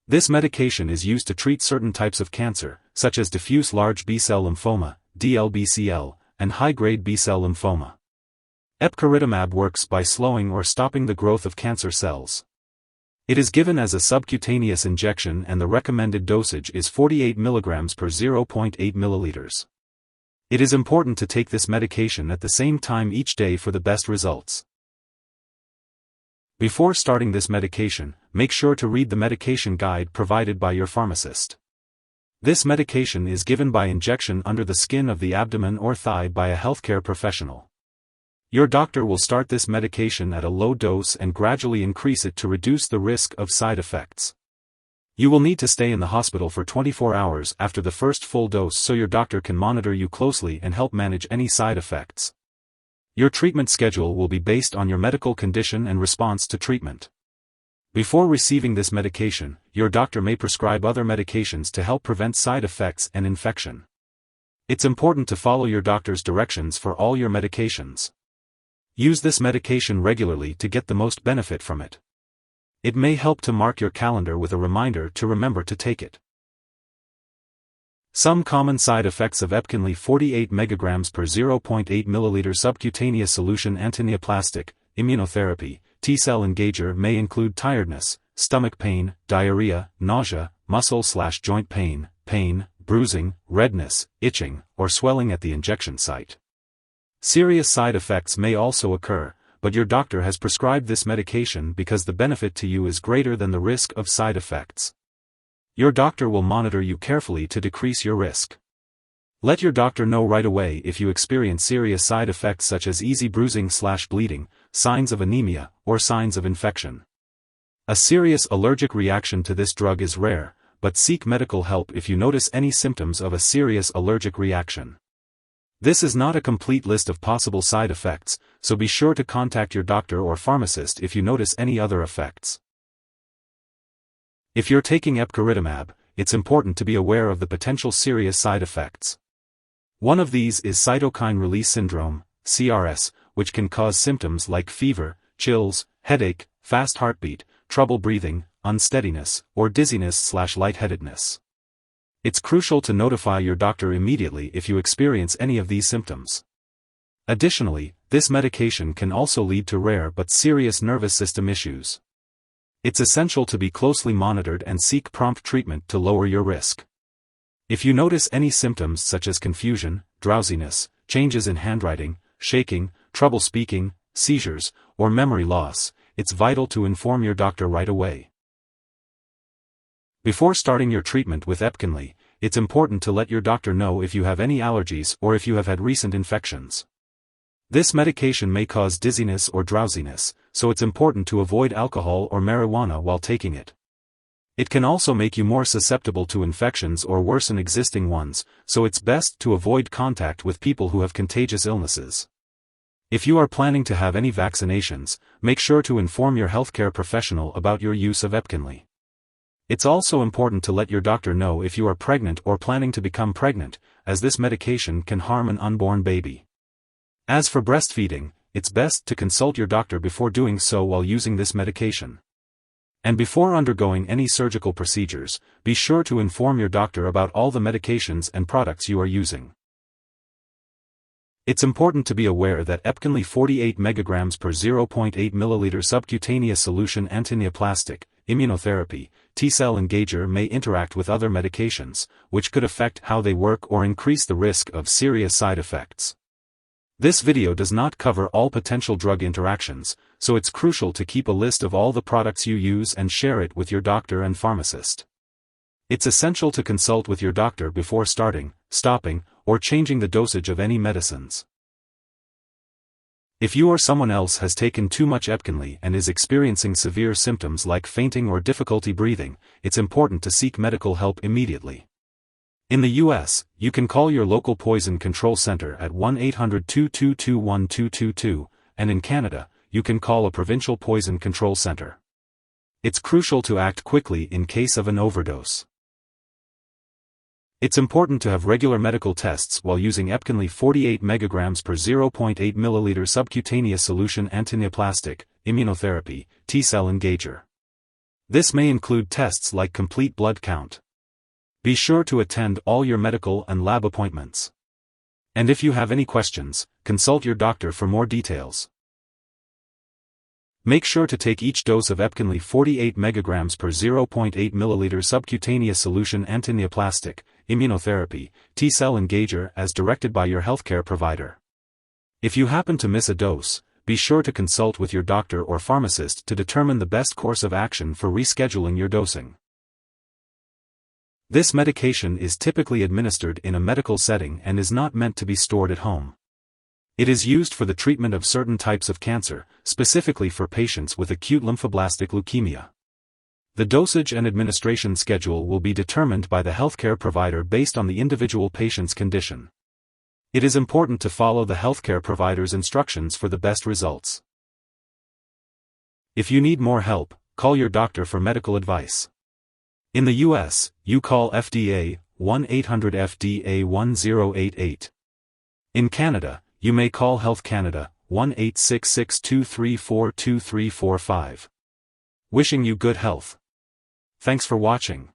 This medication is used to treat certain types of cancer, such as diffuse large B-cell lymphoma, DLBCL, and high-grade B-cell lymphoma. Epcoritamab works by slowing or stopping the growth of cancer cells. It is given as a subcutaneous injection and the recommended dosage is 48 mg per 0.8 ml. It is important to take this medication at the same time each day for the best results. Before starting this medication, make sure to read the medication guide provided by your pharmacist. This medication is given by injection under the skin of the abdomen or thigh by a healthcare professional. Your doctor will start this medication at a low dose and gradually increase it to reduce the risk of side effects. You will need to stay in the hospital for 24 hours after the first full dose so your doctor can monitor you closely and help manage any side effects. Your treatment schedule will be based on your medical condition and response to treatment. Before receiving this medication, your doctor may prescribe other medications to help prevent side effects and infection. It's important to follow your doctor's directions for all your medications. Use this medication regularly to get the most benefit from it. It may help to mark your calendar with a reminder to remember to take it. Some common side effects of Epkinly 48 mg per 0.8 ml subcutaneous solution antineoplastic, immunotherapy, T-cell engager may include tiredness, stomach pain, diarrhea, nausea, muscle/joint pain, bruising, redness, itching, or swelling at the injection site. Serious side effects may also occur, but your doctor has prescribed this medication because the benefit to you is greater than the risk of side effects. Your doctor will monitor you carefully to decrease your risk. Let your doctor know right away if you experience serious side effects such as easy bruising/bleeding, signs of anemia, or signs of infection. A serious allergic reaction to this drug is rare, but seek medical help if you notice any symptoms of a serious allergic reaction. This is not a complete list of possible side effects, so be sure to contact your doctor or pharmacist if you notice any other effects. If you're taking Epcoritamab, it's important to be aware of the potential serious side effects. One of these is cytokine release syndrome, CRS, which can cause symptoms like fever, chills, headache, fast heartbeat, trouble breathing, unsteadiness, or dizziness/lightheadedness. It's crucial to notify your doctor immediately if you experience any of these symptoms. Additionally, this medication can also lead to rare but serious nervous system issues. It's essential to be closely monitored and seek prompt treatment to lower your risk. If you notice any symptoms such as confusion, drowsiness, changes in handwriting, shaking, trouble speaking, seizures, or memory loss, it's vital to inform your doctor right away. Before starting your treatment with Epkinly, it's important to let your doctor know if you have any allergies or if you have had recent infections. This medication may cause dizziness or drowsiness, so it's important to avoid alcohol or marijuana while taking it. It can also make you more susceptible to infections or worsen existing ones, so it's best to avoid contact with people who have contagious illnesses. If you are planning to have any vaccinations, make sure to inform your healthcare professional about your use of Epkinly. It's also important to let your doctor know if you are pregnant or planning to become pregnant, as this medication can harm an unborn baby. As for breastfeeding, it's best to consult your doctor before doing so while using this medication. And before undergoing any surgical procedures, be sure to inform your doctor about all the medications and products you are using. It's important to be aware that Epkinly 48 mg per 0.8 ml subcutaneous solution antineoplastic, immunotherapy, T-cell engager may interact with other medications, which could affect how they work or increase the risk of serious side effects. This video does not cover all potential drug interactions, so it's crucial to keep a list of all the products you use and share it with your doctor and pharmacist. It's essential to consult with your doctor before starting, stopping, or changing the dosage of any medicines. If you or someone else has taken too much Epkinly and is experiencing severe symptoms like fainting or difficulty breathing, it's important to seek medical help immediately. In the US, you can call your local poison control center at 1-800-222-1222, and in Canada, you can call a provincial poison control center. It's crucial to act quickly in case of an overdose. It's important to have regular medical tests while using Epkinly 48 mg per 0.8 ml subcutaneous solution antineoplastic, immunotherapy, T-cell engager. This may include tests like complete blood count. Be sure to attend all your medical and lab appointments. And if you have any questions, consult your doctor for more details. Make sure to take each dose of Epkinly 48 mg per 0.8 ml subcutaneous solution antineoplastic, immunotherapy, T-cell engager as directed by your healthcare provider. If you happen to miss a dose, be sure to consult with your doctor or pharmacist to determine the best course of action for rescheduling your dosing. This medication is typically administered in a medical setting and is not meant to be stored at home. It is used for the treatment of certain types of cancer, specifically for patients with acute lymphoblastic leukemia. The dosage and administration schedule will be determined by the healthcare provider based on the individual patient's condition. It is important to follow the healthcare provider's instructions for the best results. If you need more help, call your doctor for medical advice. In the US, you call FDA 1-800-FDA-1088. In Canada, you may call Health Canada 1-866-234-2345. Wishing you good health. Thanks for watching.